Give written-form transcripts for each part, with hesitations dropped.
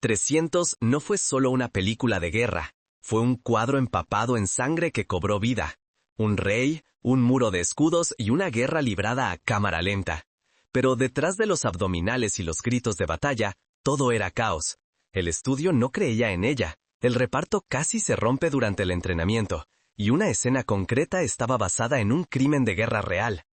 300 no fue solo una película de guerra, fue un cuadro empapado en sangre que cobró vida. Un rey, un muro de escudos y una guerra librada a cámara lenta. Pero detrás de los abdominales y los gritos de batalla, todo era caos. El estudio no creía en ella, el reparto casi se rompe durante el entrenamiento, y una escena concreta estaba basada en un crimen de guerra real.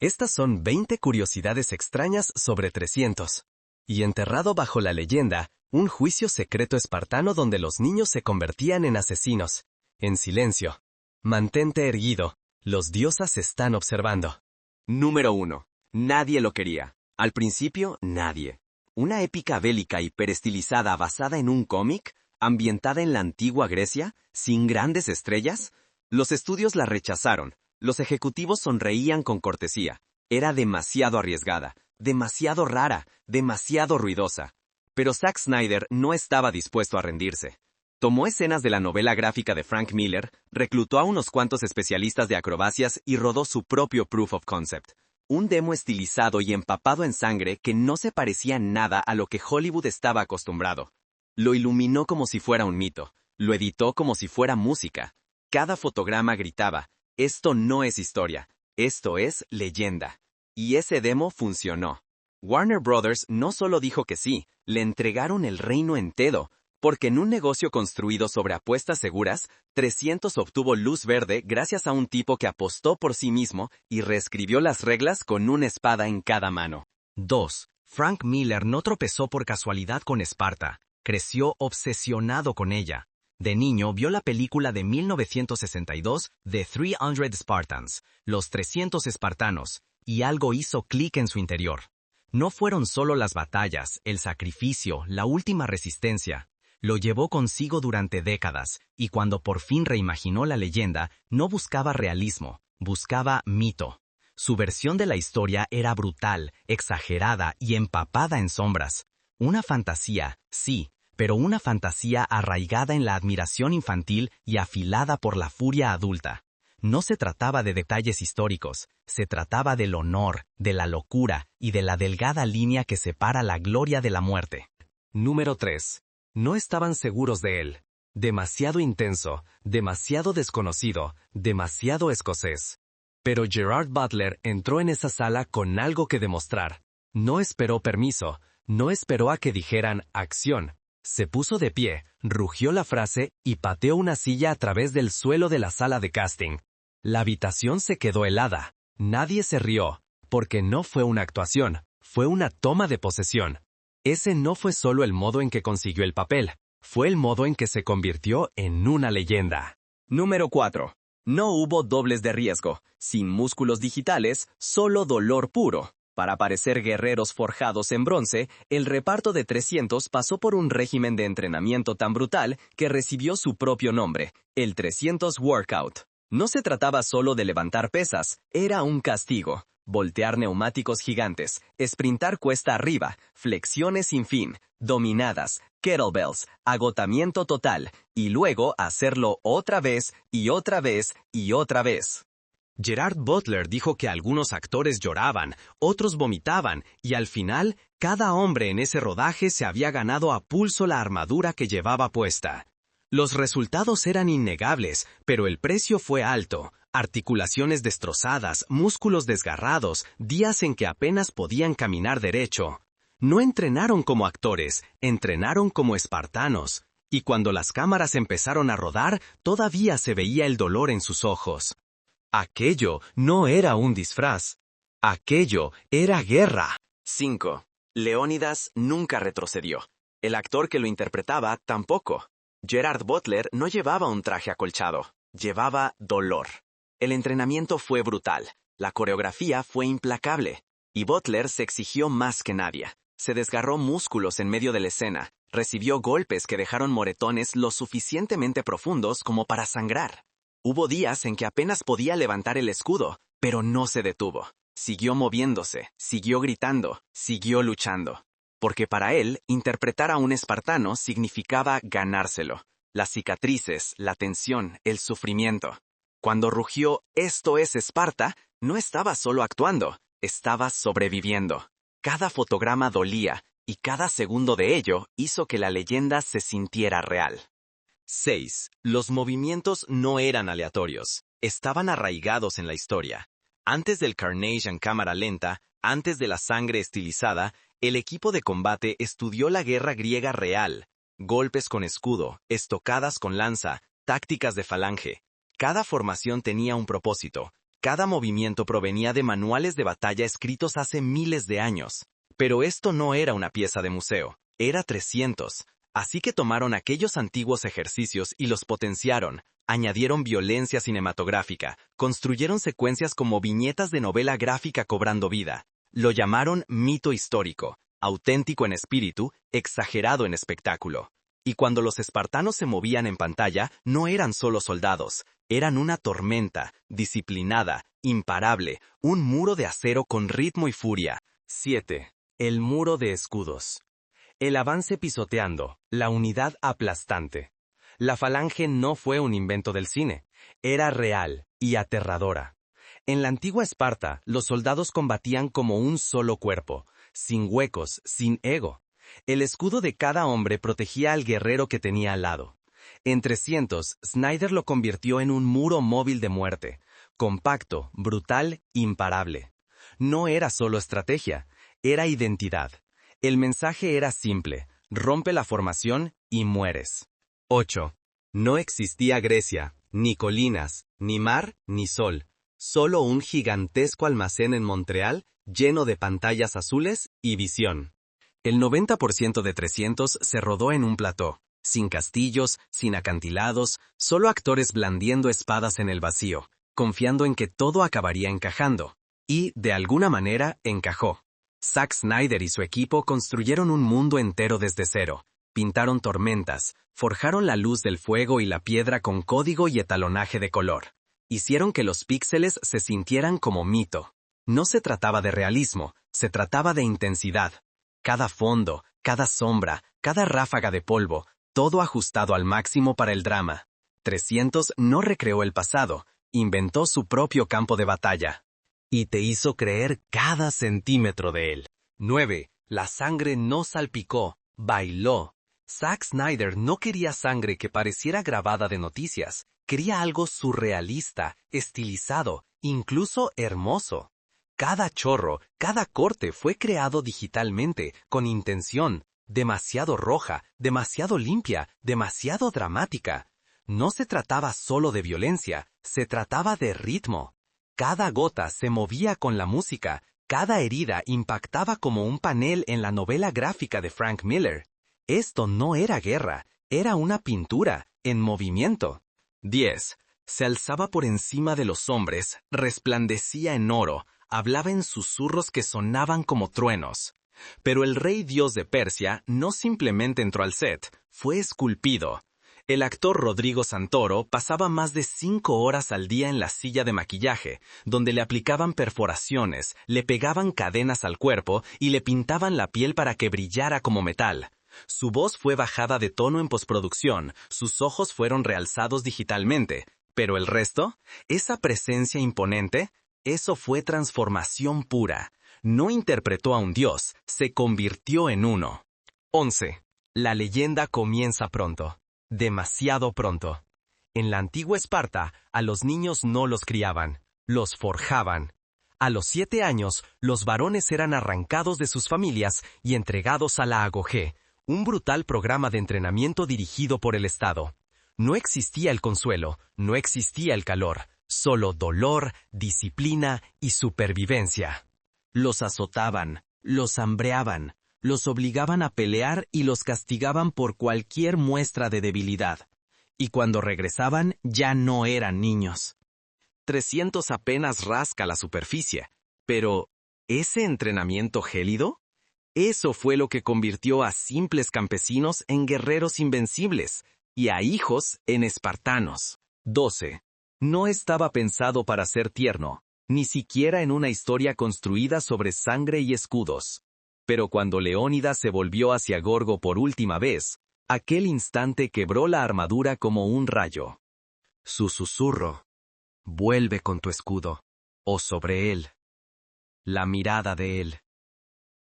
Estas son 20 curiosidades extrañas sobre 300. Y enterrado bajo la leyenda, un juicio secreto espartano donde los niños se convertían en asesinos. En silencio. Mantente erguido, los diosas están observando. Número 1. Nadie lo quería. Al principio, nadie. Una épica bélica hiperestilizada basada en un cómic, ambientada en la antigua Grecia, sin grandes estrellas. Los estudios la rechazaron. Los ejecutivos sonreían con cortesía. Era demasiado arriesgada, demasiado rara, demasiado ruidosa. Pero Zack Snyder no estaba dispuesto a rendirse. Tomó escenas de la novela gráfica de Frank Miller, reclutó a unos cuantos especialistas de acrobacias y rodó su propio Proof of Concept. Un demo estilizado y empapado en sangre que no se parecía nada a lo que Hollywood estaba acostumbrado. Lo iluminó como si fuera un mito. Lo editó como si fuera música. Cada fotograma gritaba, esto no es historia, esto es leyenda. Y ese demo funcionó. Warner Brothers no solo dijo que sí, le entregaron el reino entero, porque en un negocio construido sobre apuestas seguras, 300 obtuvo luz verde gracias a un tipo que apostó por sí mismo y reescribió las reglas con una espada en cada mano. 2. Frank Miller no tropezó por casualidad con Esparta, creció obsesionado con ella. De niño vio la película de 1962, The 300 Spartans, los 300 espartanos, y algo hizo clic en su interior. No fueron solo las batallas, el sacrificio, la última resistencia. Lo llevó consigo durante décadas, y cuando por fin reimaginó la leyenda, no buscaba realismo, buscaba mito. Su versión de la historia era brutal, exagerada y empapada en sombras. Una fantasía, sí, pero una fantasía arraigada en la admiración infantil y afilada por la furia adulta. No se trataba de detalles históricos, se trataba del honor, de la locura y de la delgada línea que separa la gloria de la muerte. Número 3. No estaban seguros de él. Demasiado intenso, demasiado desconocido, demasiado escocés. Pero Gerard Butler entró en esa sala con algo que demostrar. No esperó permiso, no esperó a que dijeran acción. Se puso de pie, rugió la frase y pateó una silla a través del suelo de la sala de casting. La habitación se quedó helada. Nadie se rió, porque no fue una actuación, fue una toma de posesión. Ese no fue solo el modo en que consiguió el papel, fue el modo en que se convirtió en una leyenda. Número 4. No hubo dobles de riesgo, sin músculos digitales, solo dolor puro. Para parecer guerreros forjados en bronce, el reparto de 300 pasó por un régimen de entrenamiento tan brutal que recibió su propio nombre, el 300 Workout. No se trataba solo de levantar pesas, era un castigo. Voltear neumáticos gigantes, sprintar cuesta arriba, flexiones sin fin, dominadas, kettlebells, agotamiento total, y luego hacerlo otra vez y otra vez y otra vez. Gerard Butler dijo que algunos actores lloraban, otros vomitaban, y al final, cada hombre en ese rodaje se había ganado a pulso la armadura que llevaba puesta. Los resultados eran innegables, pero el precio fue alto. Articulaciones destrozadas, músculos desgarrados, días en que apenas podían caminar derecho. No entrenaron como actores, entrenaron como espartanos. Y cuando las cámaras empezaron a rodar, todavía se veía el dolor en sus ojos. Aquello no era un disfraz. Aquello era guerra. 5. Leónidas nunca retrocedió. El actor que lo interpretaba tampoco. Gerard Butler no llevaba un traje acolchado, llevaba dolor. El entrenamiento fue brutal, la coreografía fue implacable, y Butler se exigió más que nadie. Se desgarró músculos en medio de la escena, recibió golpes que dejaron moretones lo suficientemente profundos como para sangrar. Hubo días en que apenas podía levantar el escudo, pero no se detuvo. Siguió moviéndose, siguió gritando, siguió luchando. Porque para él, interpretar a un espartano significaba ganárselo. Las cicatrices, la tensión, el sufrimiento. Cuando rugió «Esto es Esparta», no estaba solo actuando, estaba sobreviviendo. Cada fotograma dolía, y cada segundo de ello hizo que la leyenda se sintiera real. 6. Los movimientos no eran aleatorios, estaban arraigados en la historia. Antes del carnage en cámara lenta, antes de la sangre estilizada, el equipo de combate estudió la guerra griega real. Golpes con escudo, estocadas con lanza, tácticas de falange. Cada formación tenía un propósito. Cada movimiento provenía de manuales de batalla escritos hace miles de años. Pero esto no era una pieza de museo, era 300. Así que tomaron aquellos antiguos ejercicios y los potenciaron, añadieron violencia cinematográfica, construyeron secuencias como viñetas de novela gráfica cobrando vida. Lo llamaron mito histórico, auténtico en espíritu, exagerado en espectáculo. Y cuando los espartanos se movían en pantalla, no eran solo soldados, eran una tormenta, disciplinada, imparable, un muro de acero con ritmo y furia. 7. El muro de escudos. El avance pisoteando, la unidad aplastante. La falange no fue un invento del cine, era real y aterradora. En la antigua Esparta, los soldados combatían como un solo cuerpo, sin huecos, sin ego. El escudo de cada hombre protegía al guerrero que tenía al lado. En 300, Snyder lo convirtió en un muro móvil de muerte, compacto, brutal, imparable. No era solo estrategia, era identidad. El mensaje era simple, rompe la formación y mueres. 8. No existía Grecia, ni colinas, ni mar, ni sol. Solo un gigantesco almacén en Montreal, lleno de pantallas azules y visión. El 90% de 300 se rodó en un plató, sin castillos, sin acantilados, solo actores blandiendo espadas en el vacío, confiando en que todo acabaría encajando. Y, de alguna manera, encajó. Zack Snyder y su equipo construyeron un mundo entero desde cero, pintaron tormentas, forjaron la luz del fuego y la piedra con código y etalonaje de color. Hicieron que los píxeles se sintieran como mito. No se trataba de realismo, se trataba de intensidad. Cada fondo, cada sombra, cada ráfaga de polvo, todo ajustado al máximo para el drama. 300 no recreó el pasado, inventó su propio campo de batalla. Y te hizo creer cada centímetro de él. 9. La sangre no salpicó, bailó. Zack Snyder no quería sangre que pareciera grabada de noticias, quería algo surrealista, estilizado, incluso hermoso. Cada chorro, cada corte fue creado digitalmente, con intención, demasiado roja, demasiado limpia, demasiado dramática. No se trataba solo de violencia, se trataba de ritmo. Cada gota se movía con la música, cada herida impactaba como un panel en la novela gráfica de Frank Miller. Esto no era guerra, era una pintura, en movimiento. 10. Se alzaba por encima de los hombres, resplandecía en oro, hablaba en susurros que sonaban como truenos. Pero el rey dios de Persia no simplemente entró al set, fue esculpido. El actor Rodrigo Santoro pasaba más de 5 horas al día en la silla de maquillaje, donde le aplicaban perforaciones, le pegaban cadenas al cuerpo y le pintaban la piel para que brillara como metal. Su voz fue bajada de tono en postproducción, sus ojos fueron realzados digitalmente, pero el resto, esa presencia imponente, eso fue transformación pura. No interpretó a un dios, se convirtió en uno. 11. La leyenda comienza pronto. Demasiado pronto. En la antigua Esparta, a los niños no los criaban, los forjaban. A los 7 años, los varones eran arrancados de sus familias y entregados a la agogé, un brutal programa de entrenamiento dirigido por el Estado. No existía el consuelo, no existía el calor, solo dolor, disciplina y supervivencia. Los azotaban, los hambreaban, los obligaban a pelear y los castigaban por cualquier muestra de debilidad. Y cuando regresaban, ya no eran niños. 300 apenas rasca la superficie. Pero, ¿ese entrenamiento gélido? Eso fue lo que convirtió a simples campesinos en guerreros invencibles, y a hijos en espartanos. 12. No estaba pensado para ser tierno, ni siquiera en una historia construida sobre sangre y escudos. Pero cuando Leónidas se volvió hacia Gorgo por última vez, aquel instante quebró la armadura como un rayo. Su susurro. Vuelve con tu escudo. O sobre él. La mirada de él.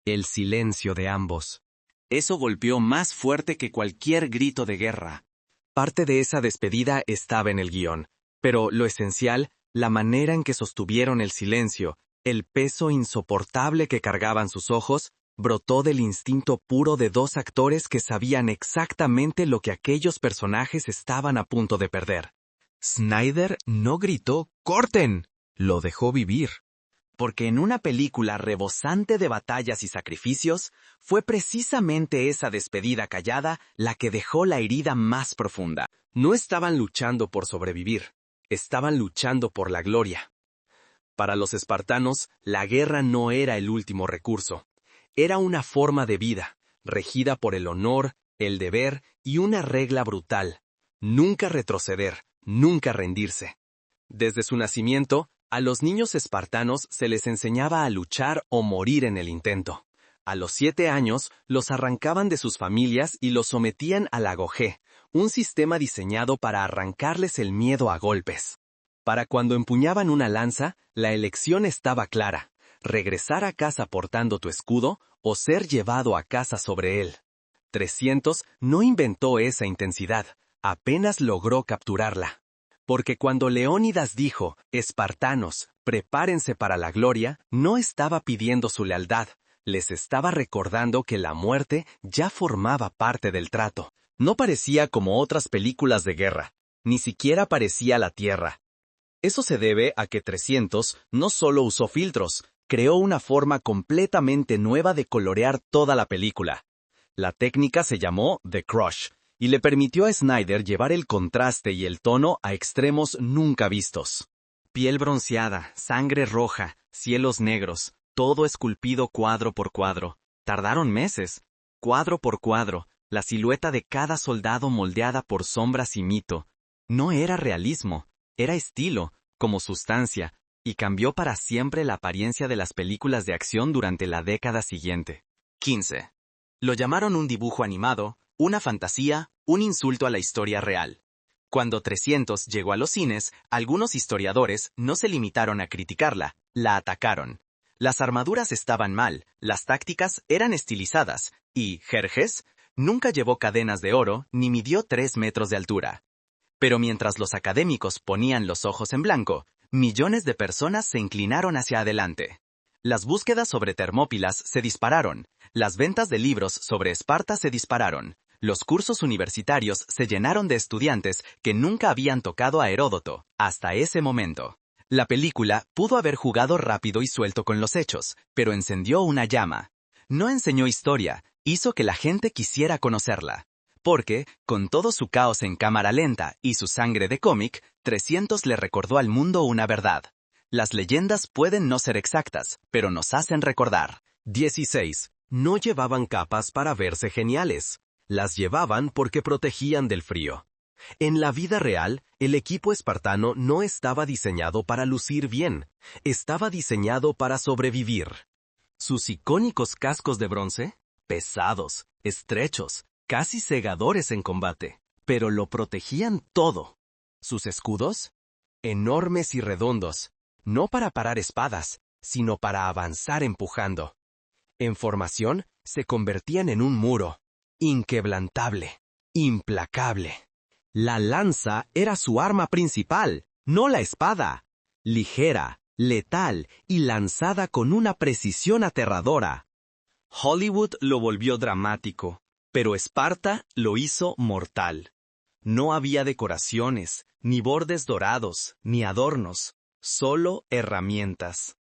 El silencio de ambos. Eso golpeó más fuerte que cualquier grito de guerra. Parte de esa despedida estaba en el guión, pero lo esencial, la manera en que sostuvieron el silencio, el peso insoportable que cargaban sus ojos, brotó del instinto puro de dos actores que sabían exactamente lo que aquellos personajes estaban a punto de perder. Snyder no gritó «¡Corten!», lo dejó vivir. Porque en una película rebosante de batallas y sacrificios, fue precisamente esa despedida callada la que dejó la herida más profunda. No estaban luchando por sobrevivir, estaban luchando por la gloria. Para los espartanos, la guerra no era el último recurso. Era una forma de vida, regida por el honor, el deber y una regla brutal. Nunca retroceder, nunca rendirse. Desde su nacimiento, a los niños espartanos se les enseñaba a luchar o morir en el intento. A los 7 años, los arrancaban de sus familias y los sometían al agogé, un sistema diseñado para arrancarles el miedo a golpes. Para cuando empuñaban una lanza, la elección estaba clara: regresar a casa portando tu escudo o ser llevado a casa sobre él. 300 no inventó esa intensidad, apenas logró capturarla. Porque cuando Leónidas dijo, «Espartanos, prepárense para la gloria», no estaba pidiendo su lealtad, les estaba recordando que la muerte ya formaba parte del trato. No parecía como otras películas de guerra, ni siquiera parecía la tierra. Eso se debe a que 300 no solo usó filtros, creó una forma completamente nueva de colorear toda la película. La técnica se llamó The Crush, y le permitió a Snyder llevar el contraste y el tono a extremos nunca vistos. Piel bronceada, sangre roja, cielos negros, todo esculpido cuadro por cuadro. Tardaron meses. Cuadro por cuadro, la silueta de cada soldado moldeada por sombras y mito. No era realismo, era estilo, como sustancia, y cambió para siempre la apariencia de las películas de acción durante la década siguiente. 15. Lo llamaron un dibujo animado, una fantasía, un insulto a la historia real. Cuando 300 llegó a los cines, algunos historiadores no se limitaron a criticarla, la atacaron. Las armaduras estaban mal, las tácticas eran estilizadas, y Jerjes nunca llevó cadenas de oro ni midió 3 metros de altura. Pero mientras los académicos ponían los ojos en blanco, millones de personas se inclinaron hacia adelante. Las búsquedas sobre Termópilas se dispararon, las ventas de libros sobre Esparta se dispararon. Los cursos universitarios se llenaron de estudiantes que nunca habían tocado a Heródoto, hasta ese momento. La película pudo haber jugado rápido y suelto con los hechos, pero encendió una llama. No enseñó historia, hizo que la gente quisiera conocerla. Porque, con todo su caos en cámara lenta y su sangre de cómic, 300 le recordó al mundo una verdad. Las leyendas pueden no ser exactas, pero nos hacen recordar. 16. No llevaban capas para verse geniales. Las llevaban porque protegían del frío. En la vida real, el equipo espartano no estaba diseñado para lucir bien, estaba diseñado para sobrevivir. Sus icónicos cascos de bronce, pesados, estrechos, casi cegadores en combate, pero lo protegían todo. Sus escudos, enormes y redondos, no para parar espadas, sino para avanzar empujando. En formación, se convertían en un muro. Inquebrantable, implacable. La lanza era su arma principal, no la espada. Ligera, letal y lanzada con una precisión aterradora. Hollywood lo volvió dramático, pero Esparta lo hizo mortal. No había decoraciones, ni bordes dorados, ni adornos, solo herramientas.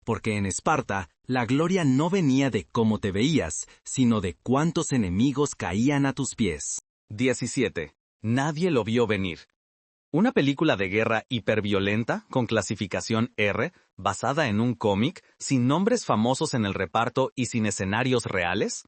Porque en Esparta, la gloria no venía de cómo te veías, sino de cuántos enemigos caían a tus pies. 17. Nadie lo vio venir. Una película de guerra hiperviolenta, con clasificación R, basada en un cómic, sin nombres famosos en el reparto y sin escenarios reales.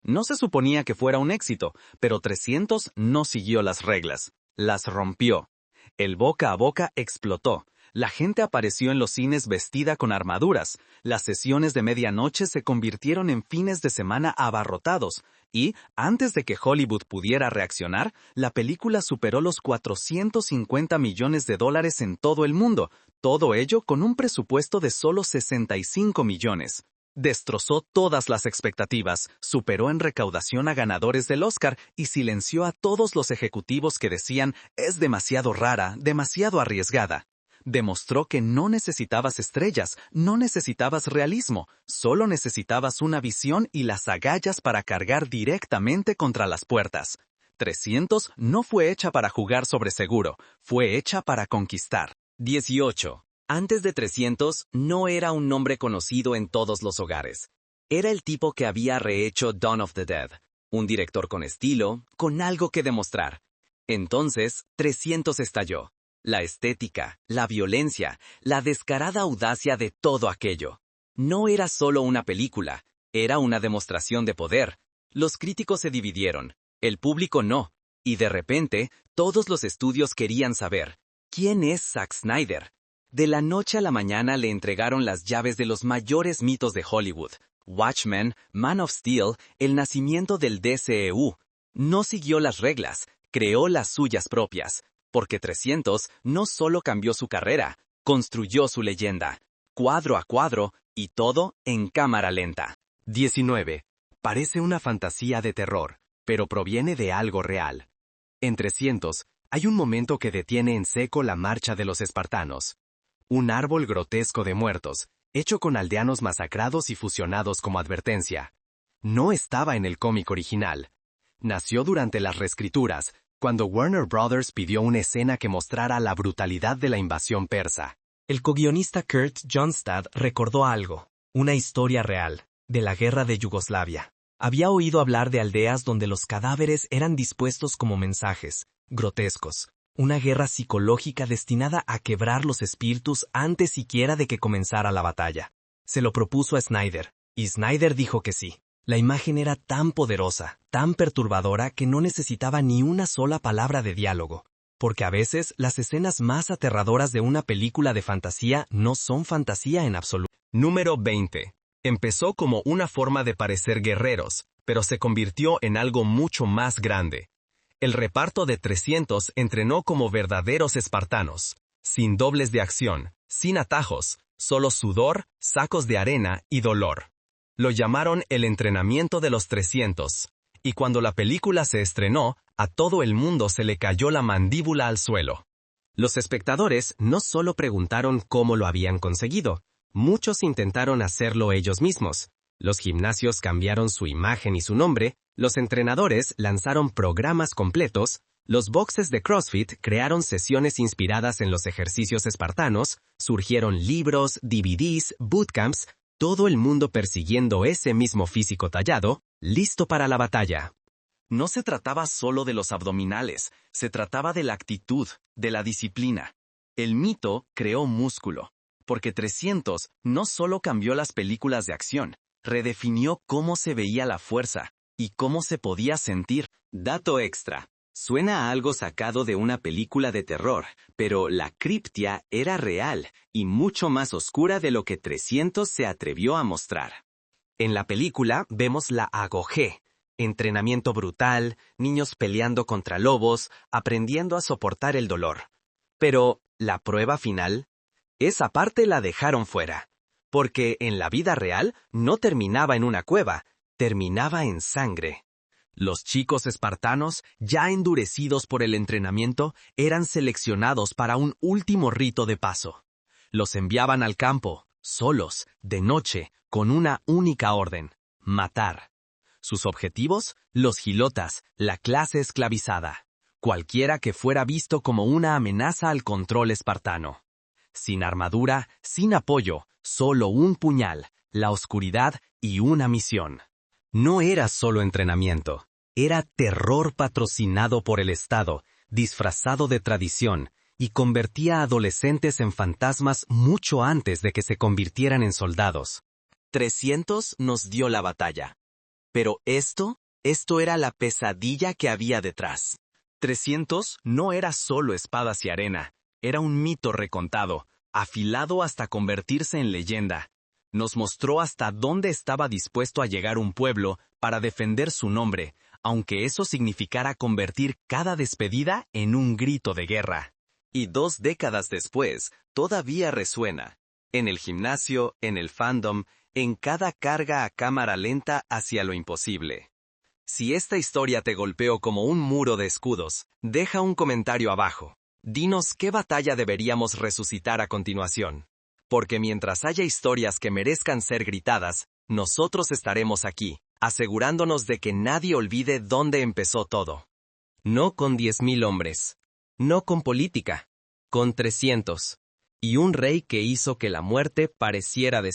No se suponía que fuera un éxito, pero 300 no siguió las reglas. Las rompió. El boca a boca explotó. La gente apareció en los cines vestida con armaduras, las sesiones de medianoche se convirtieron en fines de semana abarrotados, y, antes de que Hollywood pudiera reaccionar, la película superó los $450 millones en todo el mundo, todo ello con un presupuesto de solo 65 millones. Destrozó todas las expectativas, superó en recaudación a ganadores del Oscar y silenció a todos los ejecutivos que decían es demasiado rara, demasiado arriesgada. Demostró que no necesitabas estrellas, no necesitabas realismo, solo necesitabas una visión y las agallas para cargar directamente contra las puertas. 300 no fue hecha para jugar sobre seguro, fue hecha para conquistar. 18. Antes de 300, no era un nombre conocido en todos los hogares. Era el tipo que había rehecho Dawn of the Dead, un director con estilo, con algo que demostrar. Entonces, 300 estalló. La estética, la violencia, la descarada audacia de todo aquello. No era solo una película, era una demostración de poder. Los críticos se dividieron, el público no, y de repente, todos los estudios querían saber, ¿quién es Zack Snyder? De la noche a la mañana le entregaron las llaves de los mayores mitos de Hollywood, Watchmen, Man of Steel, el nacimiento del DCEU. No siguió las reglas, creó las suyas propias, porque 300 no solo cambió su carrera, construyó su leyenda, cuadro a cuadro, y todo en cámara lenta. 19. Parece una fantasía de terror, pero proviene de algo real. En 300, hay un momento que detiene en seco la marcha de los espartanos. Un árbol grotesco de muertos, hecho con aldeanos masacrados y fusionados como advertencia. No estaba en el cómic original. Nació durante las reescrituras, cuando Warner Brothers pidió una escena que mostrara la brutalidad de la invasión persa. El coguionista Kurt Johnstad recordó algo, una historia real, de la guerra de Yugoslavia. Había oído hablar de aldeas donde los cadáveres eran dispuestos como mensajes, grotescos, una guerra psicológica destinada a quebrar los espíritus antes siquiera de que comenzara la batalla. Se lo propuso a Snyder, y Snyder dijo que sí. La imagen era tan poderosa, tan perturbadora que no necesitaba ni una sola palabra de diálogo, porque a veces las escenas más aterradoras de una película de fantasía no son fantasía en absoluto. Número 20. Empezó como una forma de parecer guerreros, pero se convirtió en algo mucho más grande. El reparto de 300 entrenó como verdaderos espartanos, sin dobles de acción, sin atajos, solo sudor, sacos de arena y dolor. Lo llamaron el entrenamiento de los 300, y cuando la película se estrenó, a todo el mundo se le cayó la mandíbula al suelo. Los espectadores no solo preguntaron cómo lo habían conseguido, muchos intentaron hacerlo ellos mismos. Los gimnasios cambiaron su imagen y su nombre, los entrenadores lanzaron programas completos, los boxes de CrossFit crearon sesiones inspiradas en los ejercicios espartanos, surgieron libros, DVDs, bootcamps, todo el mundo persiguiendo ese mismo físico tallado, listo para la batalla. No se trataba solo de los abdominales, se trataba de la actitud, de la disciplina. El mito creó músculo, porque 300 no solo cambió las películas de acción, redefinió cómo se veía la fuerza y cómo se podía sentir. Dato extra. Suena a algo sacado de una película de terror, pero la criptia era real y mucho más oscura de lo que 300 se atrevió a mostrar. En la película vemos la agogé, entrenamiento brutal, niños peleando contra lobos, aprendiendo a soportar el dolor. Pero, ¿la prueba final? Esa parte la dejaron fuera, porque en la vida real no terminaba en una cueva, terminaba en sangre. Los chicos espartanos, ya endurecidos por el entrenamiento, eran seleccionados para un último rito de paso. Los enviaban al campo, solos, de noche, con una única orden: matar. Sus objetivos, los gilotas, la clase esclavizada. Cualquiera que fuera visto como una amenaza al control espartano. Sin armadura, sin apoyo, solo un puñal, la oscuridad y una misión. No era solo entrenamiento, era terror patrocinado por el Estado, disfrazado de tradición, y convertía a adolescentes en fantasmas mucho antes de que se convirtieran en soldados. 300 nos dio la batalla. Pero esto era la pesadilla que había detrás. 300 no era solo espadas y arena, era un mito recontado, afilado hasta convertirse en leyenda. Nos mostró hasta dónde estaba dispuesto a llegar un pueblo para defender su nombre, aunque eso significara convertir cada despedida en un grito de guerra. Y 2 décadas después, todavía resuena. En el gimnasio, en el fandom, en cada carga a cámara lenta hacia lo imposible. Si esta historia te golpeó como un muro de escudos, deja un comentario abajo. Dinos qué batalla deberíamos resucitar a continuación. Porque mientras haya historias que merezcan ser gritadas, nosotros estaremos aquí, asegurándonos de que nadie olvide dónde empezó todo. No con 10,000 hombres. No con política. Con 300. Y un rey que hizo que la muerte pareciera